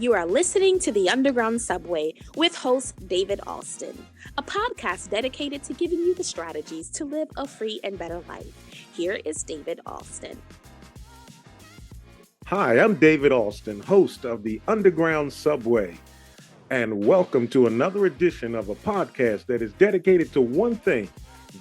You are listening to The Underground Subway with host David Alston, a podcast dedicated to giving you the strategies to live a free and better life. Here is David Alston. Hi, I'm David Alston, host of The Underground Subway, and welcome to another edition of a podcast that is dedicated to one thing.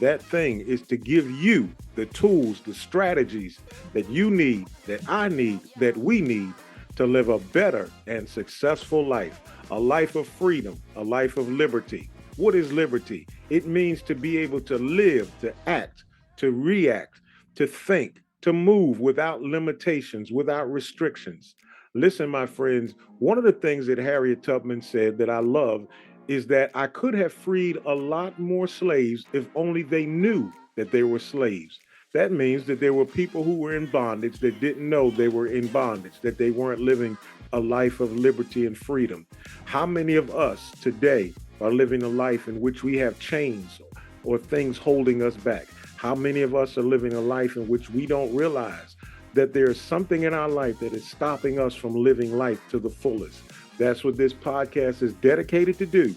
That thing is to give you the tools, the strategies that you need, that I need, that we need to live a better and successful life, a life of freedom, a life of liberty. What is liberty? It means to be able to live, to act, to react, to think, to move without limitations, without restrictions. Listen, my friends, one of the things that Harriet Tubman said that I love is that I could have freed a lot more slaves if only they knew that they were slaves. That means that there were people who were in bondage that didn't know they were in bondage, that they weren't living a life of liberty and freedom. How many of us today are living a life in which we have chains or things holding us back? How many of us are living a life in which we don't realize that there's something in our life that is stopping us from living life to the fullest? That's what this podcast is dedicated to do,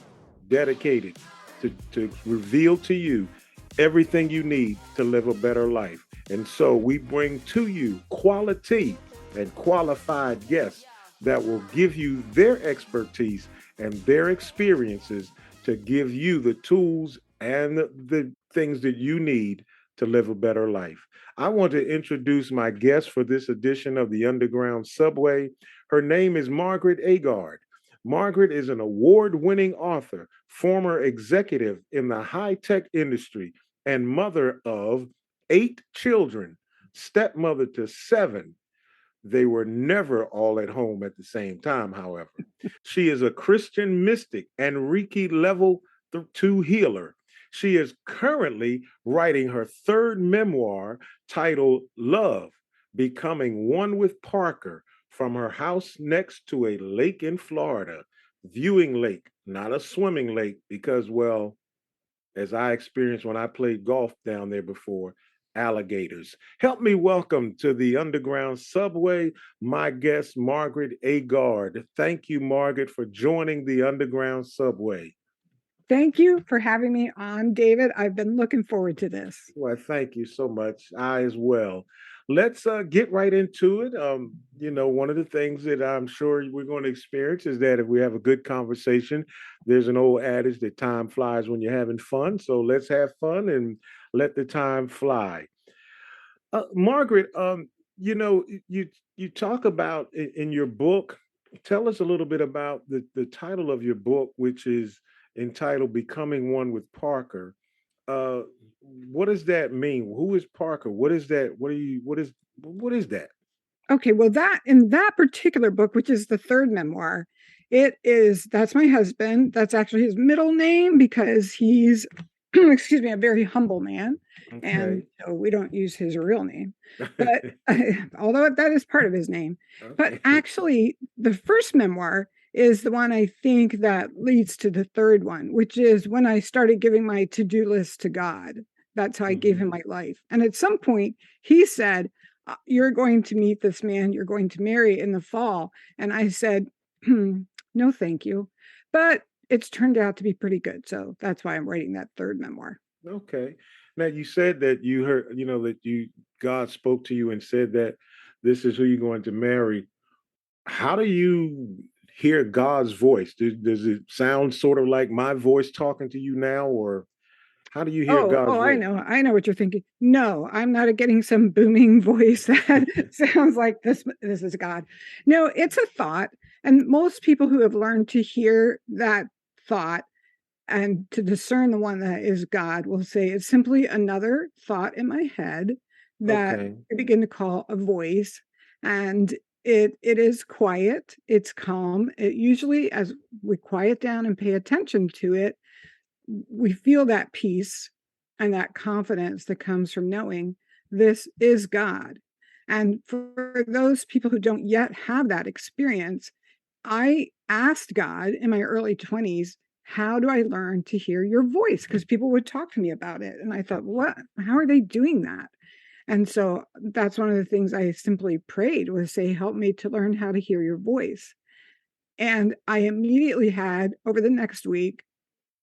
dedicated to reveal to you everything you need to live a better life. And so we bring to you quality and qualified guests that will give you their expertise and their experiences to give you the tools and the things that you need to live a better life. I want to introduce my guest for this edition of the Underground Subway. Her name is Margaret Agard. Margaret is an award-winning author, former executive in the high-tech industry, and mother of 8 children, stepmother to 7. They were never all at home at the same time, however. She is a Christian mystic and Reiki Level II Healer. She is currently writing her 3rd memoir titled Love, Becoming One with Parker, from her house next to a lake in Florida, viewing lake, not a swimming lake, because, well, as I experienced when I played golf down there before, alligators. Help me welcome to the Underground Subway my guest, Margaret Agard. Thank you, Margaret, for joining the Underground Subway. Thank you for having me on, David. I've been looking forward to this. Well, thank you so much. I as well. Let's get right into it. One of the things that I'm sure we're going to experience is that if we have a good conversation, there's an old adage that time flies when you're having fun. So let's have fun and let the time fly. Margaret, you talk about in your book. Tell us a little bit about the title of your book, which is entitled "Becoming One with Parker." Uh, what does that mean? Who is Parker? What is that? What is that? Okay, well, that in that particular book, which is the 3rd memoir, that's my husband. That's actually his middle name because he's excuse me, a very humble man. Okay. And so we don't use his real name. But although that is part of his name. But Okay. actually, the 1st memoir is the one I think that leads to the 3rd one, which is when I started giving my to-do list to God. That's how I gave him my life. And at some point, he said, "You're going to meet this man you're going to marry in the fall." And I said, "No, thank you." But it's turned out to be pretty good. So that's why I'm writing that 3rd memoir. Okay. Now you said that you heard, God spoke to you and said that this is who you're going to marry. How do you hear God's voice? Does it sound sort of like my voice talking to you now, or how do you hear God's I voice? know. I know what you're thinking. No, I'm not getting some booming voice that sounds like this is God. No, it's a thought. And most people who have learned to hear that thought and to discern the one that is God will say it's simply another thought in my head that Okay. I begin to call a voice. And it is quiet, it's calm. It usually, as we quiet down and pay attention to it, we feel that peace and that confidence that comes from knowing this is God. And for those people who don't yet have that experience, I asked God in my early 20s, how do I learn to hear your voice? Because people would talk to me about it. And I thought, what? How are they doing that? And so that's one of the things I simply prayed was say, help me to learn how to hear your voice. And I immediately had, over the next week,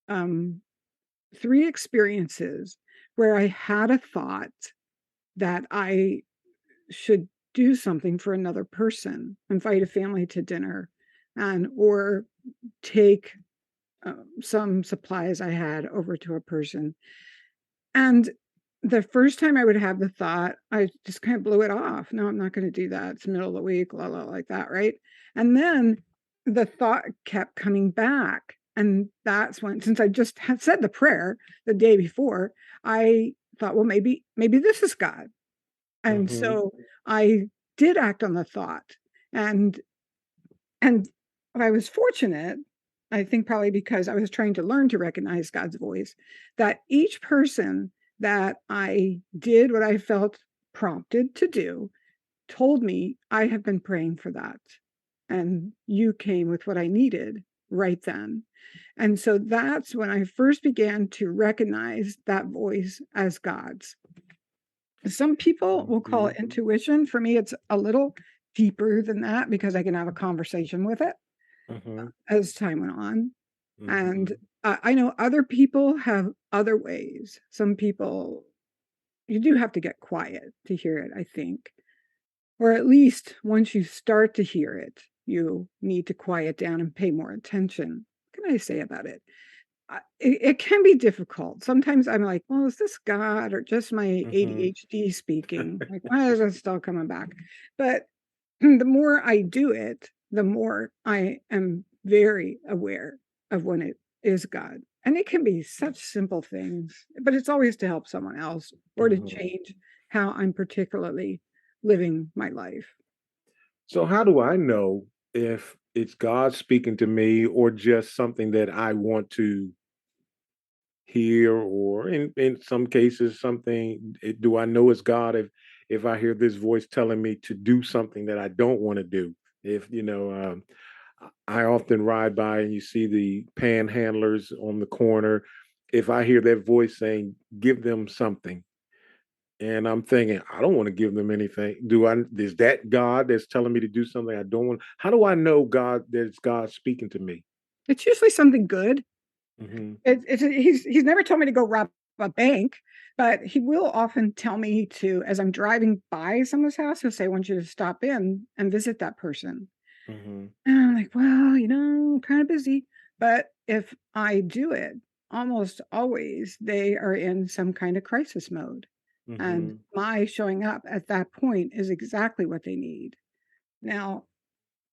3 experiences where I had a thought that I should do something for another person, invite a family to dinner, and or take some supplies I had over to a person. And the first time I would have the thought, I just kind of blew it off. No, I'm not going to do that. It's the middle of the week, la la, like that, right? And then the thought kept coming back. And that's when, since I just had said the prayer the day before, I thought, well, maybe this is God. And Mm-hmm. so I did act on the thought. And and I was fortunate, I think probably because I was trying to learn to recognize God's voice, that each person that I did what I felt prompted to do told me, I have been praying for that. And you came with what I needed right then. And so that's when I first began to recognize that voice as God's. Some people will call it Mm-hmm. intuition. For me, it's a little deeper than that because I can have a conversation with it Mm-hmm. as time went on. And Mm-hmm. I know other people have other ways. Some people, you do have to get quiet to hear it, I think. Or at least once you start to hear it, you need to quiet down and pay more attention. What can I say about it? It can be difficult. Sometimes I'm like, well, is this God or just my Mm-hmm. ADHD speaking? Like, why is it still coming back? But the more I do it, the more I am very aware of when it is God. And it can be such simple things, but it's always to help someone else or to Mm-hmm. change how I'm particularly living my life. So how do I know if it's God speaking to me or just something that I want to hear, or in some cases something do I know it's God if I hear this voice telling me to do something that I don't want to do? If I often ride by and you see the panhandlers on the corner. If I hear that voice saying, give them something, and I'm thinking, I don't want to give them anything. Is that God that's telling me to do something I don't want? How do I know God that's God speaking to me? It's usually something good. Hmm. He's never told me to go rob a bank, but he will often tell me to, as I'm driving by someone's house, he'll say, I want you to stop in and visit that person. Hmm. And I'm like, well, I'm kind of busy. But if I do it, almost always they are in some kind of crisis mode. And Hmm. my showing up at that point is exactly what they need. Now,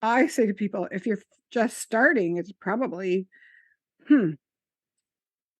I say to people, if you're just starting, it's probably, hmm,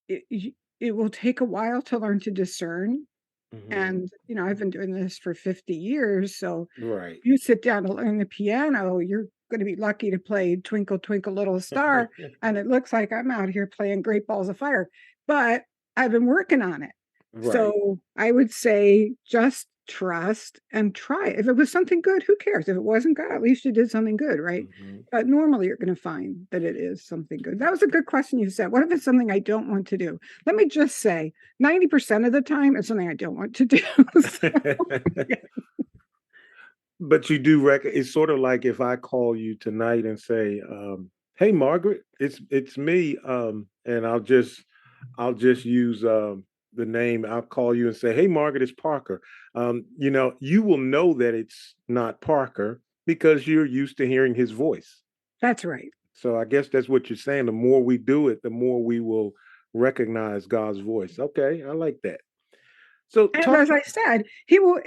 it will take a while to learn to discern. Hmm. And, I've been doing this for 50 years. So Right. you sit down to learn the piano, you're going to be lucky to play Twinkle, Twinkle, Little Star. And it looks like I'm out here playing Great Balls of Fire. But I've been working on it. Right. So I would say just trust and try it. If it was something good, who cares? If it wasn't good, at least you did something good, right? Hmm. But normally you're going to find that it is something good. That was a good question you said. What if it's something I don't want to do? Let me just say 90% of the time, it's something I don't want to do. So, yeah. But you do reckon it's sort of like if I call you tonight and say, "Hey, Margaret, it's me," and I'll just use the name. I'll call you and say, "Hey, Margaret, it's Parker." You will know that it's not Parker because you're used to hearing his voice. That's right. So I guess that's what you're saying. The more we do it, the more we will recognize God's voice. Okay, I like that. So And talk. as I said, he won't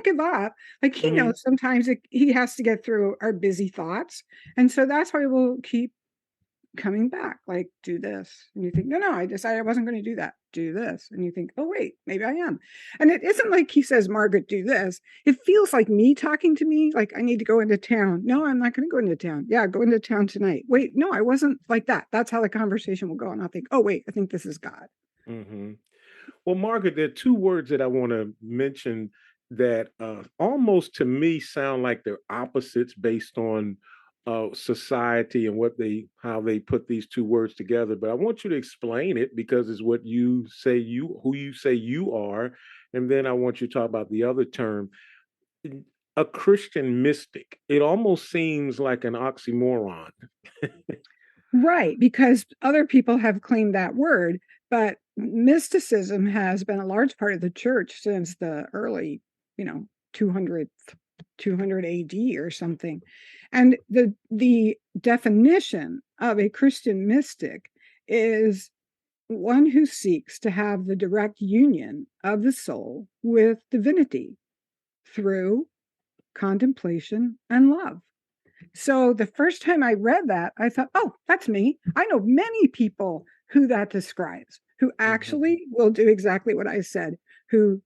give up. Like he Mhm. knows sometimes he has to get through our busy thoughts. And so that's why we'll keep coming back, like, do this. And you think, no, I decided I wasn't going to do that. Do this. And you think, oh, wait, maybe I am. And it isn't like he says, Margaret, do this. It feels like me talking to me, like I need to go into town. No, I'm not going to go into town. Yeah, go into town tonight. Wait, no, I wasn't like that. That's how the conversation will go. And I'll think, oh, wait, I think this is God. Mhm. Well, Margaret, there are two words that I want to mention that almost to me sound like they're opposites based on society and how they put these two words together. But I want you to explain it because it's what who you say you are, and then I want you to talk about the other term. a Christian mystic. It almost seems like an oxymoron. Right, because other people have claimed that word, but mysticism has been a large part of the church since the early, 200 200 AD or something. And the definition of a Christian mystic is one who seeks to have the direct union of the soul with divinity through contemplation and love. So the first time I read that, I thought, oh, that's me. I know many people who that describes, who Mhm. actually will do exactly what I said, who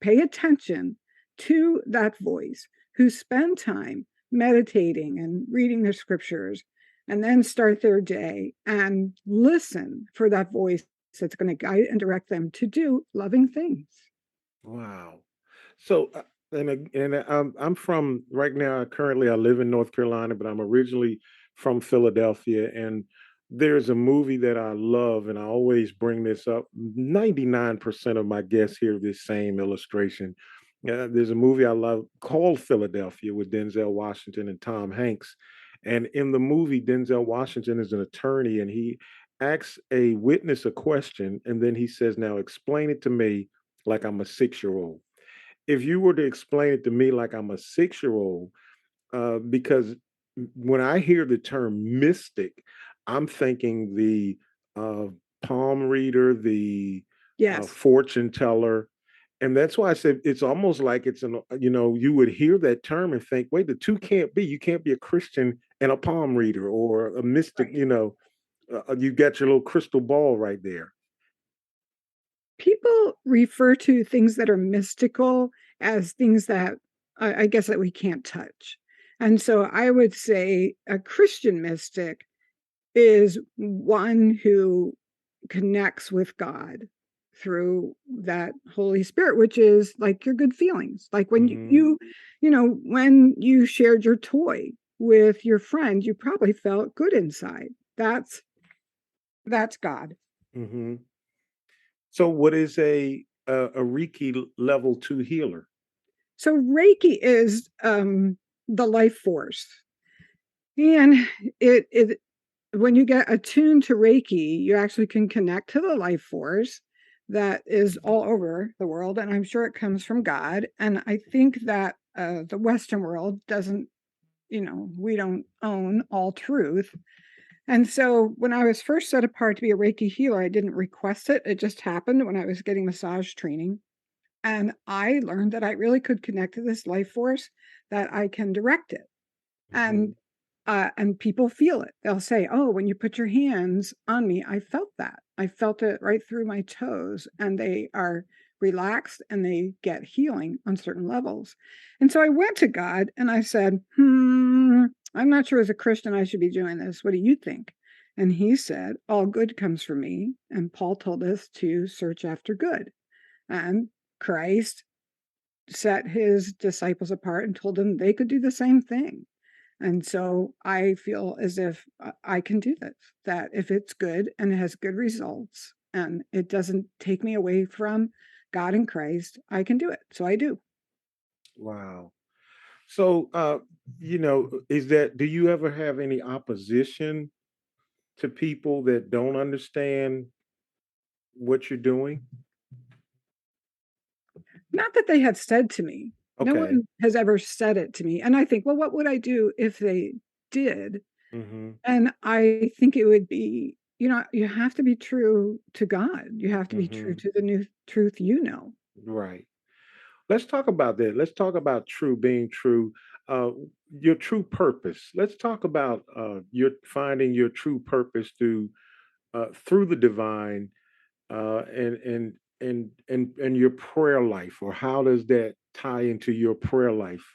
pay attention to that voice, who spend time meditating and reading their scriptures, and then start their day and listen for that voice that's going to guide and direct them to do loving things. Wow. So, I'm from right now. Currently, I live in North Carolina, but I'm originally from Philadelphia. And there's a movie that I love, and I always bring this up. 99% of my guests hear this same illustration. There's a movie I love called Philadelphia with Denzel Washington and Tom Hanks. And in the movie, Denzel Washington is an attorney, and he asks a witness a question, and then he says, "Now explain it to me like I'm a 6 year old." If you were to explain it to me like I'm a 6 year old, because when I hear the term mystic, I'm thinking the uh, palm reader, the Yes. fortune teller. And that's why I said it's almost like you would hear that term and think, wait, the two can't be. You can't be a Christian and a palm reader or a mystic, Right. you got your little crystal ball right there. People refer to things that are mystical as things that I guess that we can't touch. And so I would say a Christian mystic is one who connects with God through that Holy Spirit, which is like your good feelings. Like when Hmm. when you shared your toy with your friend, you probably felt good inside. That's God. Hmm. So, what is a Reiki level 2 healer? So Reiki is the life force. And it when you get attuned to Reiki, you actually can connect to the life force that is all over the world. And I'm sure it comes from God. And I think that the Western world doesn't, we don't own all truth. And so when I was first set apart to be a Reiki healer, I didn't request it. It just happened when I was getting massage training. And I learned that I really could connect to this life force, that I can direct it. Hmm. And people feel it. They'll say, "Oh, when you put your hands on me, I felt that. I felt it right through my toes." And they are relaxed and they get healing on certain levels. And so I went to God and I said, I'm not sure as a Christian I should be doing this. What do you think? And he said, all good comes from me. And Paul told us to search after good. And Christ set his disciples apart and told them they could do the same thing. And so I feel as if I can do this, that if it's good and it has good results and it doesn't take me away from God and Christ, I can do it. So I do. Wow. So, do you ever have any opposition to people that don't understand what you're doing? Not that they have said to me, no Okay. one has ever said it to me. And I think, well, what would I do if they did? Hmm. And I think it would be, you have to be true to God. You have to be true Hmm. to the new truth you know. Right. Let's talk about that. Let's talk about being true, uh, your true purpose. Let's talk about your finding your true purpose through the divine, and your prayer life, or how does that tie into your prayer life?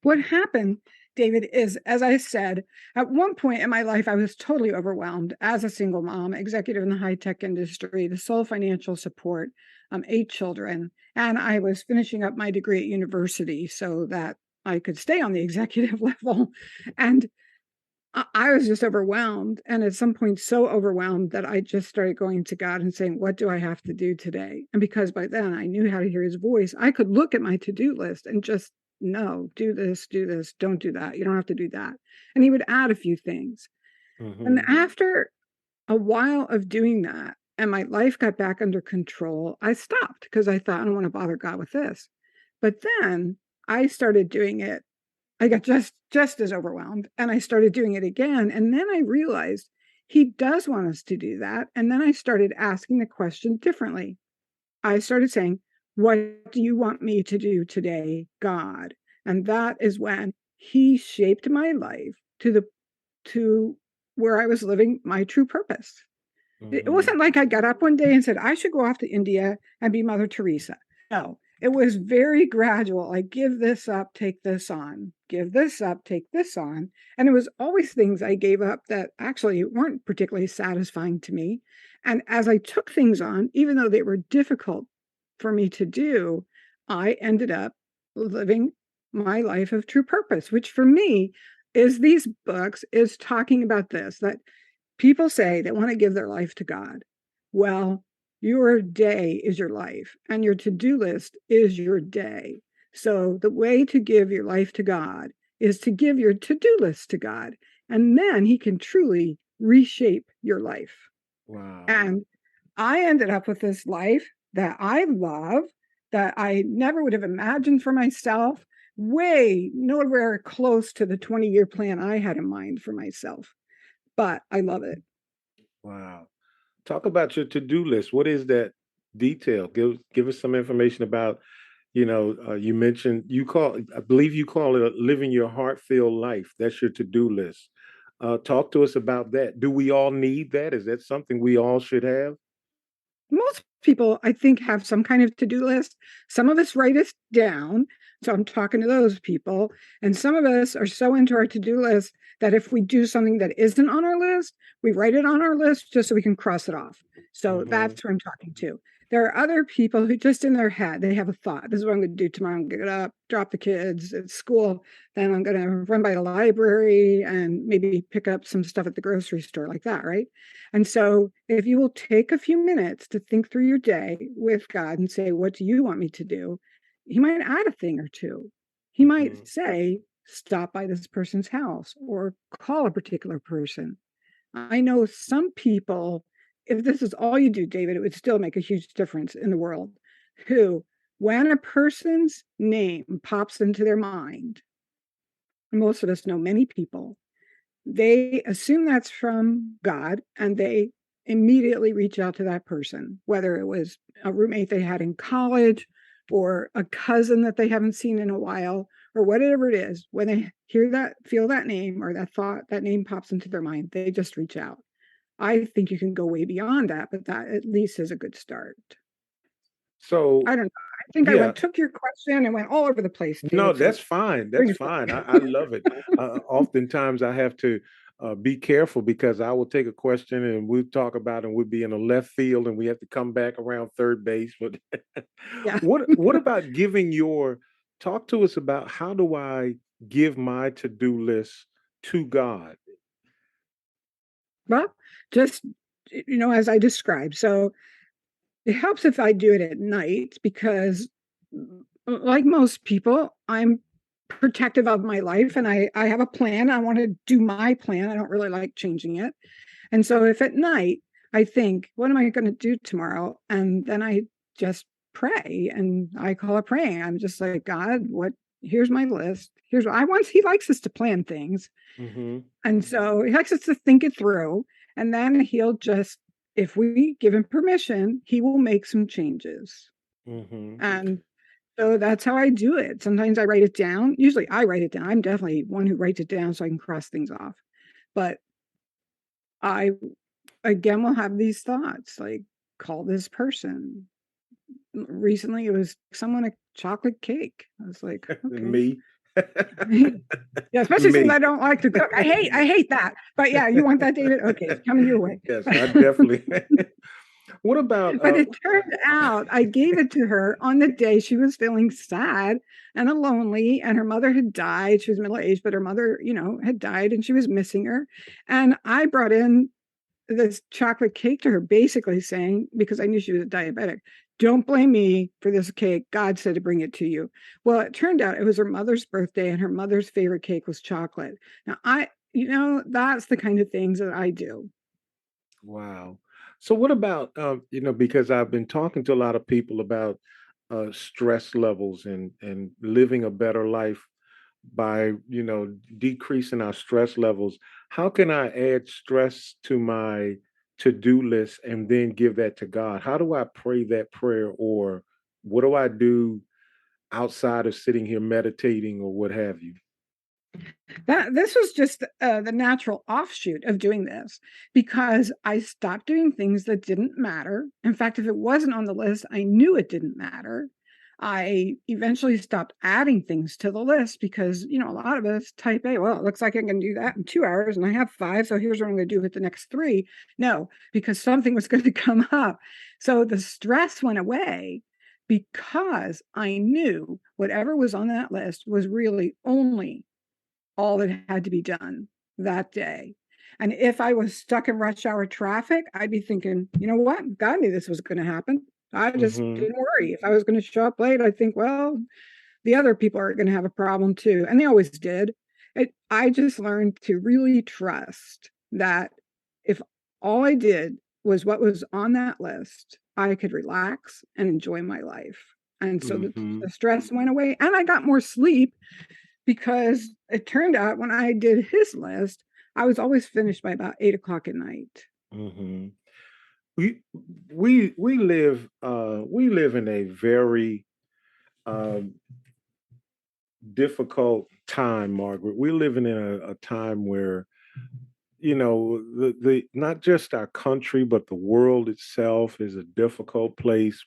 What happened, David, is as I said, at one point in my life, I was totally overwhelmed as a single mom, executive in the high tech industry, the sole financial support, 8 children. And I was finishing up my degree at university so that I could stay on the executive level. And I was just overwhelmed. And at some point, so overwhelmed that I just started going to God and saying, what do I have to do today? And because by then I knew how to hear his voice, I could look at my to do list and just no, do this, don't do that. You don't have to do that. And he would add a few things. And after a while of doing that, and my life got back under control, I stopped because I thought, I don't want to bother God with this. But then I started doing it. I got just as overwhelmed, and I started doing it again. And then I realized he does want us to do that. And then I started asking the question differently. I started saying, what do you want me to do today, God? And that is when he shaped my life to where I was living my true purpose. It wasn't like I got up one day and said, I should go off to India and be Mother Teresa. No, it was very gradual. I give this up, take this on, give this up, take this on. And it was always things I gave up that actually weren't particularly satisfying to me. And as I took things on, even though they were difficult for me to do, I ended up living my life of true purpose, which for me is these books is talking about this, that people say they want to give their life to God. Well, your day is your life, and your to-do list is your day. So the way to give your life to God is to give your to-do list to God, and then he can truly reshape your life. Wow. And I ended up with this life that I love, that I never would have imagined for myself, way nowhere close to the 20-year plan I had in mind for myself. But I love it. Wow. Talk about your to-do list. What is that detail? Give us some information about, you mentioned I believe you call it living your heart-filled life. That's your to-do list. Talk to us about that. Do we all need that? Is that something we all should have? Most people, I think, have some kind of to-do list. Some of us write it down. So I'm talking to those people. And some of us are so into our to-do list that if we do something that isn't on our list, we write it on our list just so we can cross it off. So that's who I'm talking to. There are other people who just in their head, they have a thought. This is what I'm going to do tomorrow. I'm going to get up, drop the kids at school. Then I'm going to run by the library and maybe pick up some stuff at the grocery store like that, right? And so if you will take a few minutes to think through your day with God and say, what do you want me to do? He might add a thing or two. He might say, stop by this person's house or call a particular person. I know some people, if this is all you do, David, it would still make a huge difference in the world, who, when a person's name pops into their mind, and most of us know many people, they assume that's from God and they immediately reach out to that person, whether it was a roommate they had in college or a cousin that they haven't seen in a while or whatever it is. When they hear that, feel that name or that thought, that name pops into their mind, they just reach out. I think you can go way beyond that, but that at least is a good start. So I don't know. I think I took your question and went all over the place, David. No, that's fine. That's fine. I love it. Oftentimes I have to be careful because I will take a question and we'll talk about it and we'll be in a left field and we have to come back around third base. But Yeah. what about talk to us about how do I give my to-do list to God? Well, just, as I described. So it helps if I do it at night because, like most people, I'm protective of my life and I have a plan. I want to do my plan. I don't really like changing it. And so if at night I think, what am I going to do tomorrow? And then I just pray and I call it praying. I'm just like, God, here's my list. Here's what I want. He likes us to plan things. And so he likes us to think it through. And then he'll just, if we give him permission, he will make some changes. And so that's how I do it. Sometimes I write it down. Usually I write it down. I'm definitely one who writes it down so I can cross things off. But I, again, will have these thoughts like, call this person. Recently, it was someone a chocolate cake. I was like, okay. Me. Yeah, especially since I don't like to cook. I hate that. But yeah, you want that, David? Okay, it's coming your way. Yes, I definitely. What about? But it turned out I gave it to her on the day she was feeling sad and lonely, and her mother had died. She was middle-aged, but her mother, had died, and she was missing her. And I brought in this chocolate cake to her, basically saying, because I knew she was a diabetic, don't blame me for this cake. God said to bring it to you. Well, it turned out it was her mother's birthday, and her mother's favorite cake was chocolate. Now, that's the kind of things that I do. Wow. So what about because I've been talking to a lot of people about stress levels and living a better life by decreasing our stress levels. How can I add stress to my to-do list and then give that to God? How do I pray that prayer, or what do I do outside of sitting here meditating or what have you? That this was just the natural offshoot of doing this, because I stopped doing things that didn't matter. In fact, if it wasn't on the list, I knew it didn't matter. I eventually stopped adding things to the list because, a lot of us type A, well, it looks like I can do that in 2 hours and I have 5. So here's what I'm going to do with the next 3. No, because something was going to come up. So the stress went away because I knew whatever was on that list was really only all that had to be done that day. And if I was stuck in rush hour traffic, I'd be thinking, you know what? God knew this was going to happen. I just Hmm. didn't worry. If I was going to show up late, I'd think, well, the other people are going to have a problem too. And they always did. I just learned to really trust that if all I did was what was on that list, I could relax and enjoy my life. And so Hmm. the stress went away and I got more sleep, because it turned out when I did his list, I was always finished by about 8 o'clock at night. Hmm. We we live in a very um, difficult time, Margaret. We're living in a time where the not just our country but the world itself is a difficult place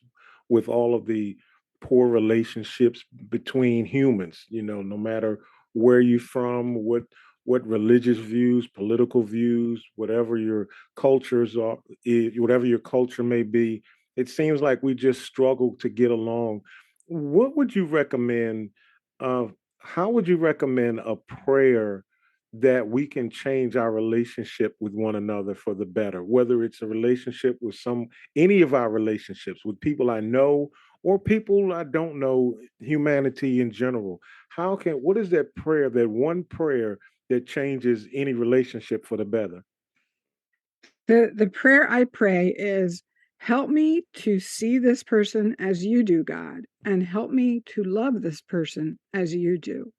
with all of the poor relationships between humans, no matter where you're from, what religious views, political views, whatever your cultures are, whatever your culture may be. It seems like we just struggle to get along. What would you recommend? uh, how would you recommend a prayer that we can change our relationship with one another for the better, whether it's a relationship with any of our relationships with people I know or people I don't know, humanity in general? What is that prayer, that one prayer that changes any relationship for the better? The prayer I pray is, help me to see this person as you do, God, and help me to love this person as you do.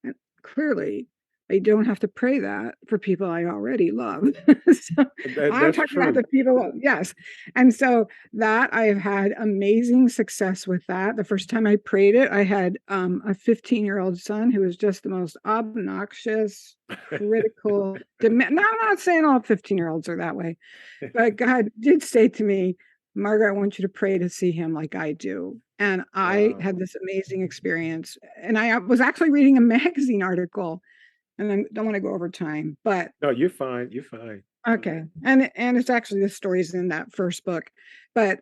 And clearly, I don't have to pray that for people I already love. So I'm That's talking about true. the people, yes. And so that I have had amazing success with that. The first time I prayed it, I had a 15-year-old son who was just the most obnoxious, critical, now I'm not saying all 15-year-olds are that way, but God did say to me, Margaret, I want you to pray to see him like I do. And I Wow. had this amazing experience. And I was actually reading a magazine article, and I don't want to go over time, but No, you're fine. You're fine. okay. And it's actually, the stories in that first book. But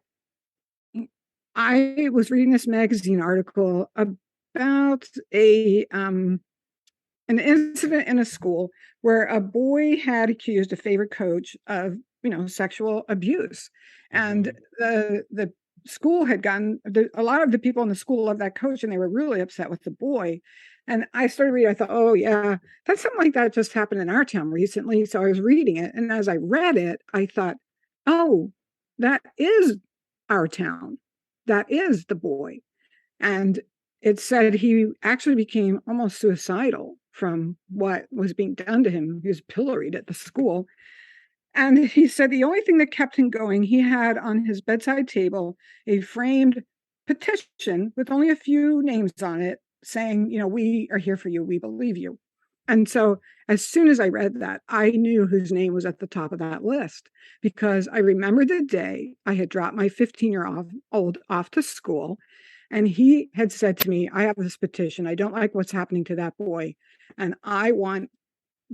I was reading this magazine article about a an incident in a school where a boy had accused a favorite coach of, sexual abuse. And Hmm. the school had gotten a lot of the people in the school loved that coach, and they were really upset with the boy. And I started reading, I thought, oh yeah, that's something like that just happened in our town recently. So I was reading it, and as I read it, I thought, oh, that is our town. That is the boy. And it said he actually became almost suicidal from what was being done to him. He was pilloried at the school. And he said the only thing that kept him going, he had on his bedside table a framed petition with only a few names on it saying, we are here for you. We believe you. And so as soon as I read that, I knew whose name was at the top of that list, because I remembered the day I had dropped my 15-year-old off to school. And he had said to me, I have this petition. I don't like what's happening to that boy. And I want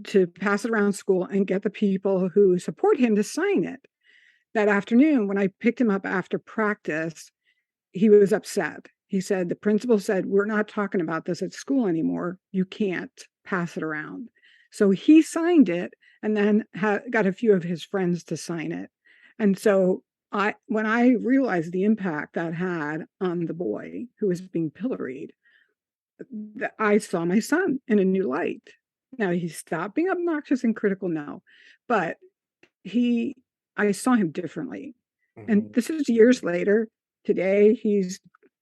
to pass it around school and get the people who support him to sign it. That afternoon, when I picked him up after practice, he was upset. He said, the principal said, we're not talking about this at school anymore. You can't pass it around. So he signed it, and then got a few of his friends to sign it. And so when I realized the impact that had on the boy who was being pilloried, I saw my son in a new light. Now he stopped being obnoxious and critical now, but he I saw him differently. And Mhm. this is years later. Today he's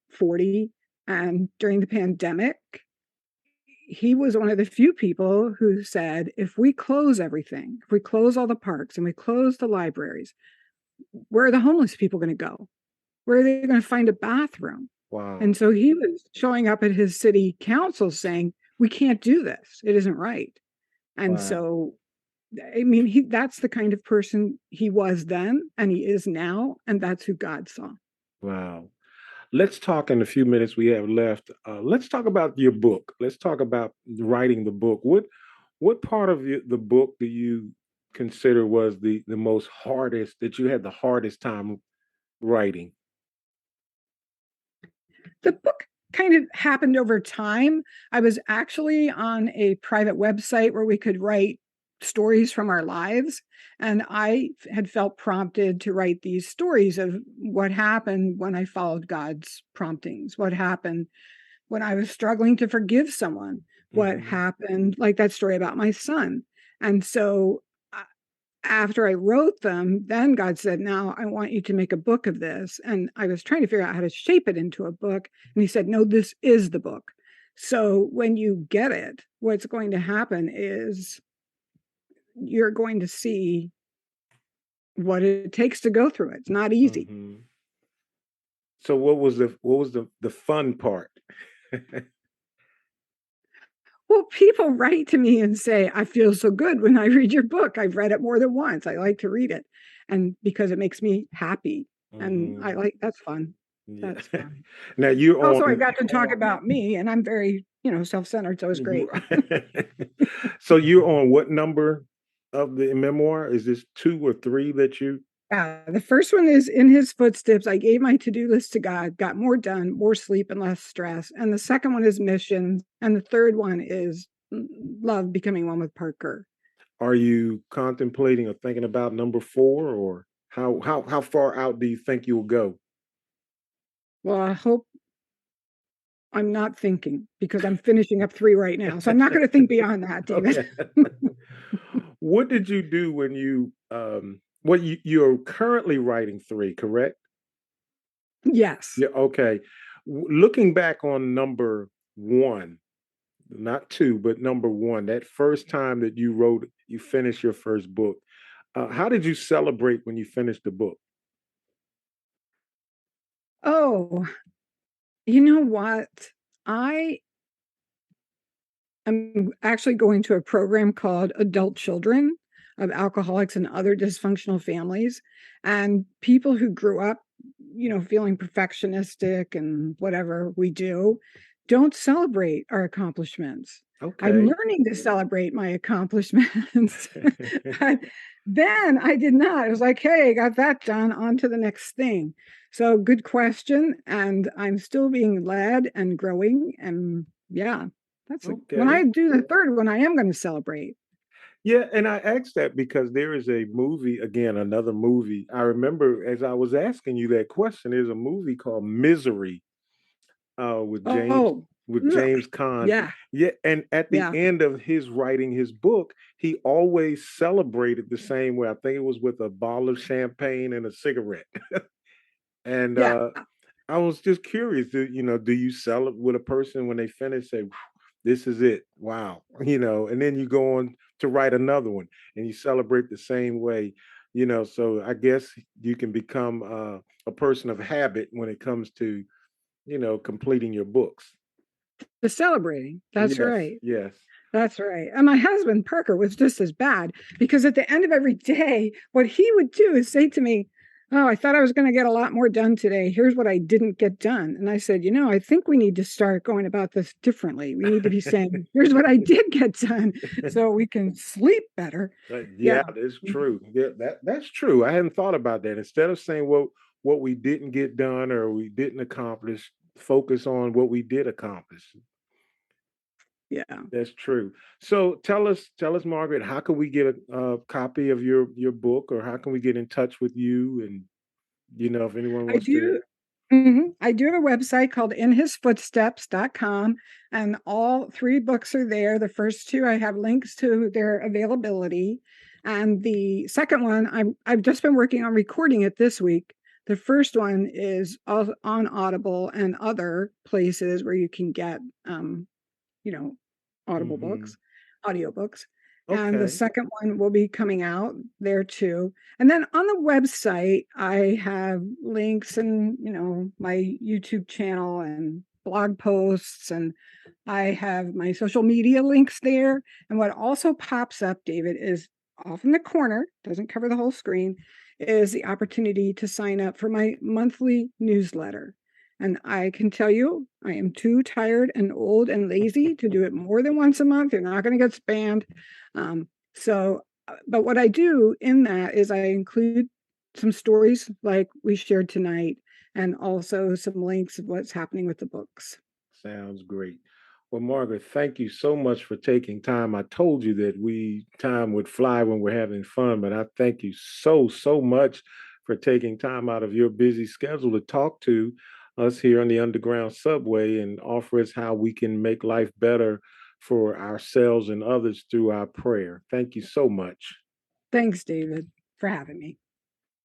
40, and during the pandemic, he was one of the few people who said, if we close everything, if we close all the parks and we close the libraries, where are the homeless people going to go? Where are they going to find a bathroom? And Wow. so he was showing up at his city council saying, we can't do this. It isn't right. And Wow. so, I mean, that's the kind of person he was then and he is now. And that's who God saw. Wow. Let's talk in the few minutes we have left. Let's talk about your book. Let's talk about writing the book. What part of the book do you consider was the most hardest that you had the hardest time writing? The book kind of happened over time. I was actually on a private website where we could write stories from our lives. And I had felt prompted to write these stories of what happened when I followed God's promptings, what happened when I was struggling to forgive someone, what Hmm. happened, like that story about my son. And so after I wrote them, then God said, now I want you to make a book of this. And I was trying to figure out how to shape it into a book. And he said, no, this is the book. So when you get it, what's going to happen is you're going to see what it takes to go through it. It's not easy. Hmm. So what was the fun part? Well, people write to me and say, I feel so good when I read your book. I've read it more than once. I like to read it. And because it makes me happy. And Hmm. that's fun. Yeah. That's fun. Now you're Also, I on. got to talk about me, and I'm very, self-centered, so it's great. So you're on what number of the memoir? Is this two or three that you? Yeah, the first one is In His Footsteps. I gave my to-do list to God, got more done, more sleep, and less stress. And the second one is Mission, and the third one is Love, Becoming One with Parker. Are you contemplating or thinking about number four, or how far out do you think you'll go? Well, I hope I'm not thinking because I'm finishing up 3 right now. So I'm not going to think beyond that, David. Okay. What did you do when what you're currently writing three, correct? Yes. Yeah, okay. Looking back on number one, not two, but number one, that first time that you finished your first book, how did you celebrate when you finished the book? Oh, you know what? I am actually going to a program called Adult Children of Alcoholics and Other Dysfunctional Families. And people who grew up, feeling perfectionistic and whatever we do, don't celebrate our accomplishments. I'm Okay. learning to celebrate my accomplishments. But then I did not. It was like, hey, I got that done. On to the next thing. So, good question. And I'm still being led and growing. And yeah, when Okay. I do the third one, I am going to celebrate. Yeah, and I asked that because there is a movie, again, another movie. I remember as I was asking you that question, there's a movie called Misery with James Oh, with ugh, James Caan. yeah, Yeah, and at the yeah, end of his writing his book, he always celebrated the same way. I think it was with a bottle of champagne and a cigarette. And yeah. I was just curious, do you celebrate with a person when they finish, say, this is it? Wow. And then you go on to write another one and you celebrate the same way, so I guess you can become a person of habit when it comes to, completing your books. The celebrating. That's Yes, right. yes. That's right. And my husband, Parker, was just as bad because at the end of every day, what he would do is say to me, oh, I thought I was going to get a lot more done today. Here's what I didn't get done. And I said, I think we need to start going about this differently. We need to be saying, here's what I did get done so we can sleep better. Yeah, Yeah. that's true. Yeah, that's true. I hadn't thought about that. Instead of saying what we didn't get done or we didn't accomplish, focus on what we did accomplish. Yeah. That's true. So tell us, Margaret, how can we get a copy of your book, or how can we get in touch with you? And If anyone I wants to. do. I do have a website called inhisfootsteps.com, and all three books are there. The first two, I have links to their availability. And the second one, I've just been working on recording it this week. The first one is on Audible and other places where you can get, you know, Audible Hmm. books, audiobooks. And the Okay. second one will be coming out there too. And then on the website, I have links and, my YouTube channel and blog posts, and I have my social media links there. And what also pops up, David, is off in the corner, doesn't cover the whole screen, is the opportunity to sign up for my monthly newsletter. And I can tell you, I am too tired and old and lazy to do it more than once a month. You're not going to get spammed. But what I do in that is I include some stories like we shared tonight, and also some links of what's happening with the books. Sounds great. Well, Margaret, thank you so much for taking time. I told you that time would fly when we're having fun, but I thank you so much for taking time out of your busy schedule to talk to us here on the underground subway and offer us how we can make life better for ourselves and others through our prayer. Thank you so much. Thanks, David, for having me.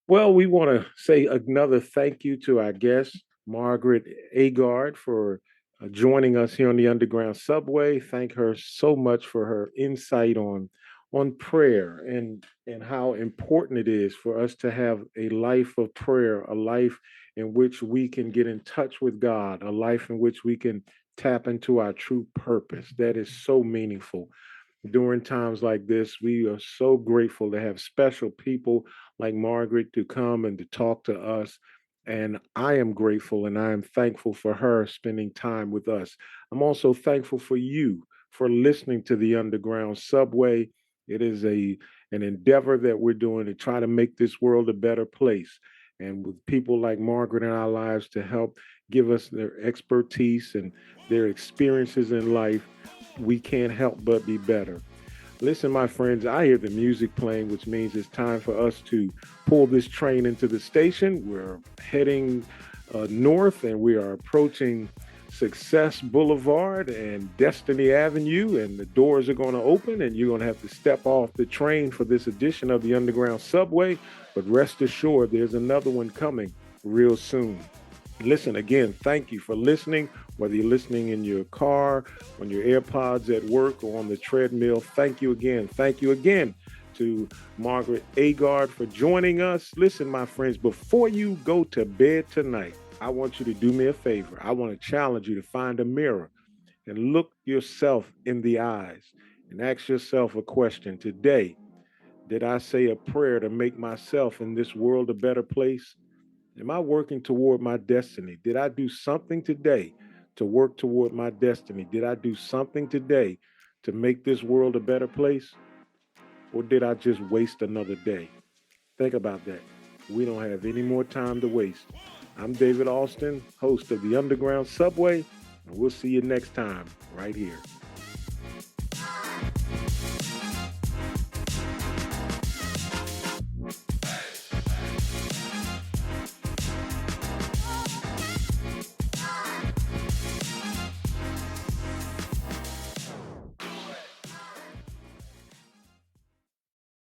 Well, we want to say another thank you to our guest, Margaret Agard, for joining us here on the Underground Subway. Thank her so much for her insight on prayer and how important it is for us to have a life of prayer, a life in which we can get in touch with God, a life in which we can tap into our true purpose. That is so meaningful during times like this. We are so grateful to have special people like Margaret to come and to talk to us. And I am grateful and I am thankful for her spending time with us. I'm also thankful for you for listening to the Underground Subway. It is an endeavor that we're doing to try to make this world a better place. And with people like Margaret in our lives to help give us their expertise and their experiences in life, we can't help but be better. Listen, my friends, I hear the music playing, which means it's time for us to pull this train into the station. We're heading north and we are approaching Success Boulevard and Destiny Avenue, and the doors are going to open, and you're going to have to step off the train for this edition of the Underground Subway. But rest assured, there's another one coming real soon. Listen, again, thank you for listening, whether you're listening in your car, on your AirPods at work, or on the treadmill. Thank you again. Thank you again to Margaret Agard for joining us. Listen, my friends, before you go to bed tonight, I want you to do me a favor. I want to challenge you to find a mirror and look yourself in the eyes and ask yourself a question. Today, did I say a prayer to make myself in this world a better place? Am I working toward my destiny? Did I do something today to work toward my destiny? Did I do something today to make this world a better place? Or did I just waste another day? Think about that. We don't have any more time to waste. I'm David Alston, host of the Underground Subway, and we'll see you next time right here.